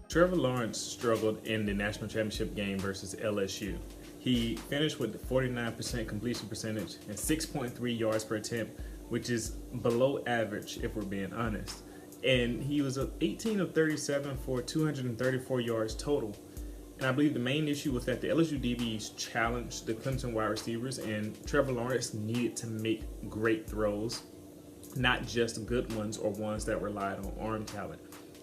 Trevor Lawrence struggled in the national championship game versus LSU. He finished with 49% completion percentage and 6.3 yards per attempt, which is below average if we're being honest. And he was 18 of 37 for 234 yards total. And I believe the main issue was that the LSU DBs challenged the Clemson wide receivers, and Trevor Lawrence needed to make great throws, not just good ones or ones that relied on arm talent.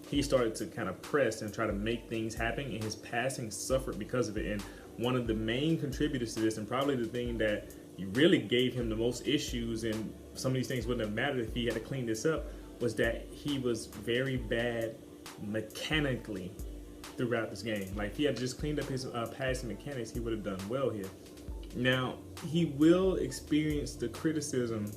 He started to kind of press and try to make things happen, and his passing suffered because of it. And one of the main contributors to this, and probably the thing that really gave him the most issues, and some of these things wouldn't have mattered if he had to clean this up, was that he was very bad mechanically throughout this game. Like, if he had just cleaned up his passing mechanics, he would have done well here. Now, he will experience the criticism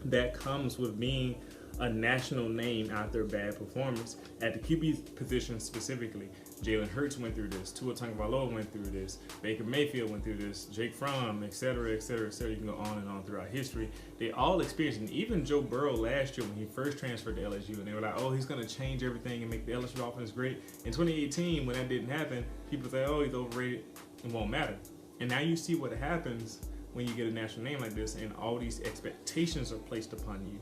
that comes with being a national name after a bad performance at the QB position specifically. Jalen Hurts went through this, Tua Tagovailoa went through this, Baker Mayfield went through this, Jake Fromm, etc., etc., etc. You can go on and on throughout history. They all experienced it. And even Joe Burrow last year when he first transferred to LSU, and they were like, oh, he's going to change everything and make the LSU offense great. In 2018, when that didn't happen, people say, oh, he's overrated. It won't matter. And now you see what happens when you get a national name like this and all these expectations are placed upon you.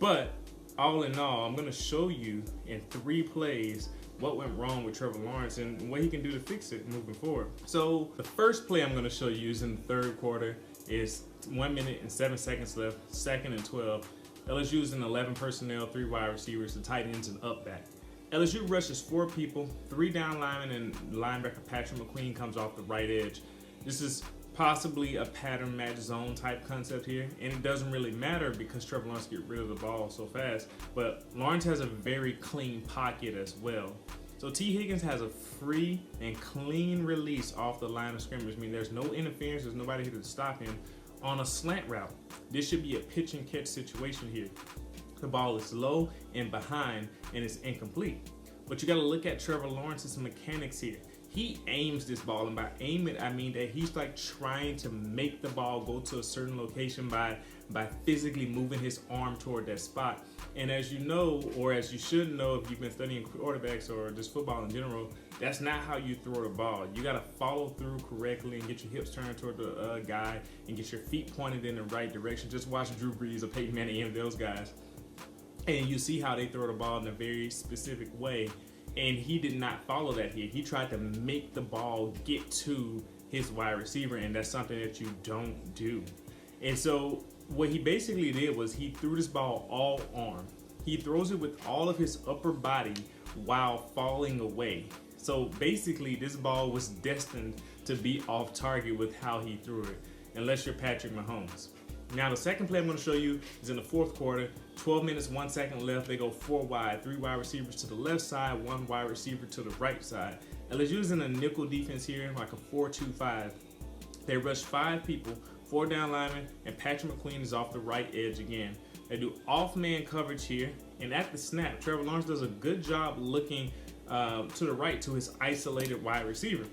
But all in all, I'm going to show you in 3 plays what went wrong with Trevor Lawrence and what he can do to fix it moving forward. So the first play I'm going to show you is in the third quarter. Is 1 minute and 7 seconds left, 2nd and 12. LSU is in 11 personnel, 3 wide receivers, the tight ends, and up back. LSU rushes 4 people, 3 down linemen, and linebacker Patrick McQueen comes off the right edge. This is possibly a pattern match zone type concept here, and it doesn't really matter because Trevor Lawrence gets rid of the ball so fast, but Lawrence has a very clean pocket as well. So T. Higgins has a free and clean release off the line of scrimmage. I mean, there's no interference, there's nobody here to stop him on a slant route. This should be a pitch and catch situation here. The ball is low and behind and it's incomplete. But you got to look at Trevor Lawrence's mechanics here. He aims this ball, and by aim it, I mean that he's like trying to make the ball go to a certain location by physically moving his arm toward that spot. And as you know, or as you should know if you've been studying quarterbacks or just football in general, that's not how you throw the ball. You got to follow through correctly and get your hips turned toward the guy and get your feet pointed in the right direction. Just watch Drew Brees or Peyton Manning, any of those guys. And you see how they throw the ball in a very specific way. And he did not follow that here. He tried to make the ball get to his wide receiver, and that's something that you don't do. And so what he basically did was he threw this ball all arm. He throws it with all of his upper body while falling away. So basically this ball was destined to be off target with how he threw it, unless you're Patrick Mahomes. Now the second play I'm going to show you is in the fourth quarter. 12 minutes, 1 second left. They go 4 wide, 3 wide receivers to the left side, 1 wide receiver to the right side. LSU is in a nickel defense here, like a 4-2-5. They rush 5 people, 4 down linemen, and Patrick McQueen is off the right edge again. They do off-man coverage here, and at the snap, Trevor Lawrence does a good job looking to the right to his isolated wide receiver.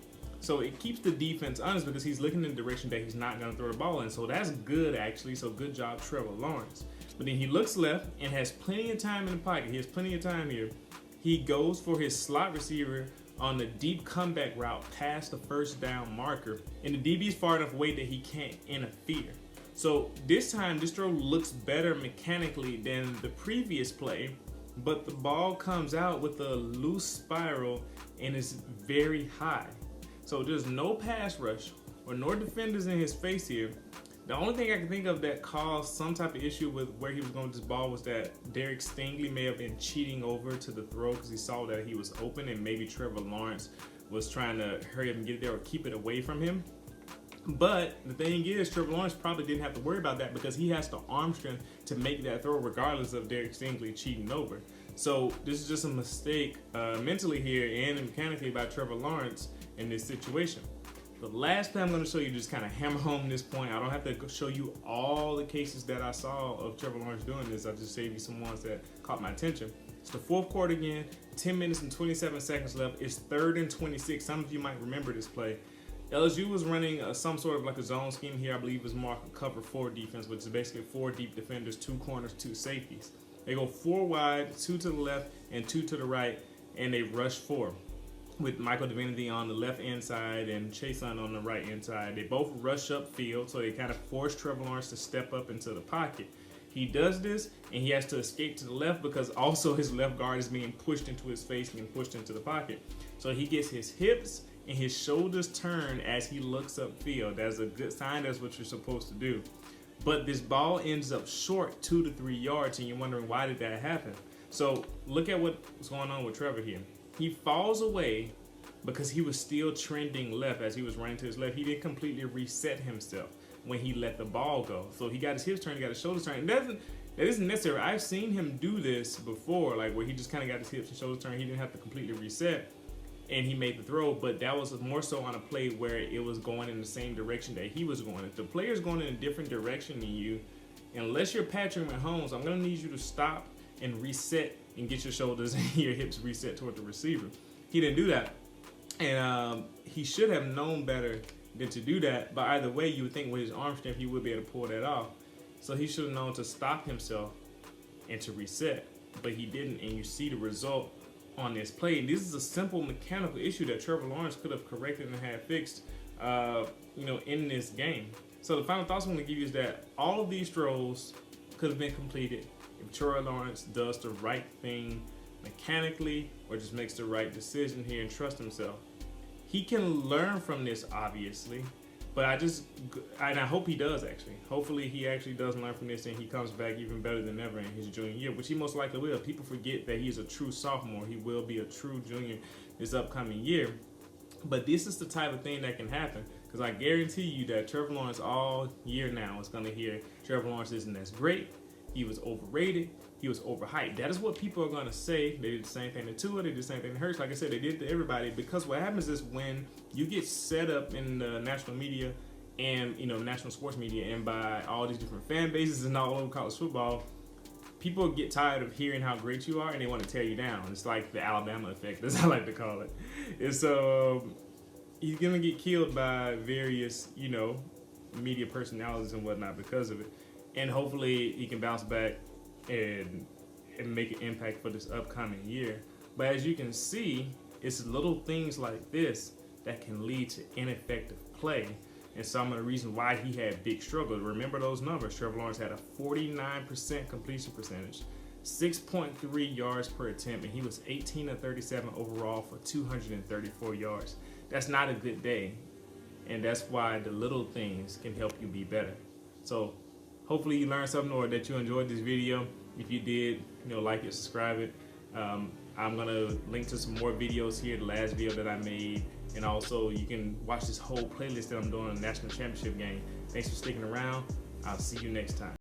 So it keeps the defense honest because he's looking in the direction that he's not going to throw the ball in. So that's good, actually. So good job, Trevor Lawrence. But then he looks left and has plenty of time in the pocket. He has plenty of time here. He goes for his slot receiver on the deep comeback route past the first down marker. And the DB is far enough away that he can't interfere. So this time, this throw looks better mechanically than the previous play. But the ball comes out with a loose spiral and is very high. So there's no pass rush or no defenders in his face here. The only thing I can think of that caused some type of issue with where he was going with this ball was that Derek Stingley may have been cheating over to the throw because he saw that he was open, and maybe Trevor Lawrence was trying to hurry up and get it there or keep it away from him. But the thing is, Trevor Lawrence probably didn't have to worry about that because he has the arm strength to make that throw regardless of Derek Stingley cheating over. So this is just a mistake mentally here and mechanically by Trevor Lawrence in this situation. The last play I'm going to show you, just kind of hammer home this point. I don't have to show you all the cases that I saw of Trevor Lawrence doing this. I just saved you some ones that caught my attention. It's the fourth quarter again, 10 minutes and 27 seconds left. It's 3rd and 26. Some of you might remember this play. LSU was running some sort of like a zone scheme here. I believe it was more like a cover 4 defense, which is basically 4 deep defenders, 2 corners, 2 safeties. They go 4 wide, 2 to the left and 2 to the right, and they rush 4. with Michael Divinity on the left inside and Chason on the right inside. They both rush upfield, so they kind of force Trevor Lawrence to step up into the pocket. He does this, and he has to escape to the left because also his left guard is being pushed into his face and pushed into the pocket. So he gets his hips and his shoulders turned as he looks upfield. That's a good sign. That's what you're supposed to do. But this ball ends up short 2 to 3 yards, and you're wondering why did that happen? So look at what's going on with Trevor here. He falls away because he was still trending left as he was running to his left. He didn't completely reset himself when he let the ball go. So he got his hips turned, he got his shoulders turned. That isn't necessary. I've seen him do this before, like where he just kind of got his hips and shoulders turned. He didn't have to completely reset, and he made the throw. But that was more so on a play where it was going in the same direction that he was going. If the player's going in a different direction than you, unless you're Patrick Mahomes, I'm going to need you to stop and reset and get your shoulders and your hips reset toward the receiver. He didn't do that. And he should have known better than to do that. But either way, you would think with his arm strength, he would be able to pull that off. So he should have known to stop himself and to reset. But he didn't, and you see the result on this play. And this is a simple mechanical issue that Trevor Lawrence could have corrected and had fixed, in this game. So the final thoughts I'm going to give you is that all of these throws could have been completed if Trevor Lawrence does the right thing mechanically or just makes the right decision here and trusts himself. He can learn from this, obviously, but I hope he does, actually. Hopefully he actually does learn from this and he comes back even better than ever in his junior year, which he most likely will. People forget that he's a true sophomore. He will be a true junior this upcoming year. But this is the type of thing that can happen, because I guarantee you that Trevor Lawrence all year now is going to hear Trevor Lawrence isn't as great. He was overrated. He was overhyped. That is what people are going to say. They did the same thing to Tua. They did the same thing to Hurts. Like I said, they did it to everybody, because what happens is when you get set up in the national media and, national sports media and by all these different fan bases and all over college football, people get tired of hearing how great you are and they want to tear you down. It's like the Alabama effect, as I like to call it. And so he's going to get killed by various, media personalities and whatnot because of it. And hopefully he can bounce back and make an impact for this upcoming year. But as you can see, it's little things like this that can lead to ineffective play. And some of the reasons why he had big struggles. Remember those numbers. Trevor Lawrence had a 49% completion percentage, 6.3 yards per attempt, and he was 18 of 37 overall for 234 yards. That's not a good day. And that's why the little things can help you be better. So hopefully you learned something or that you enjoyed this video. If you did, like it, subscribe it. I'm going to link to some more videos here, the last video that I made. And also you can watch this whole playlist that I'm doing on the national championship game. Thanks for sticking around. I'll see you next time.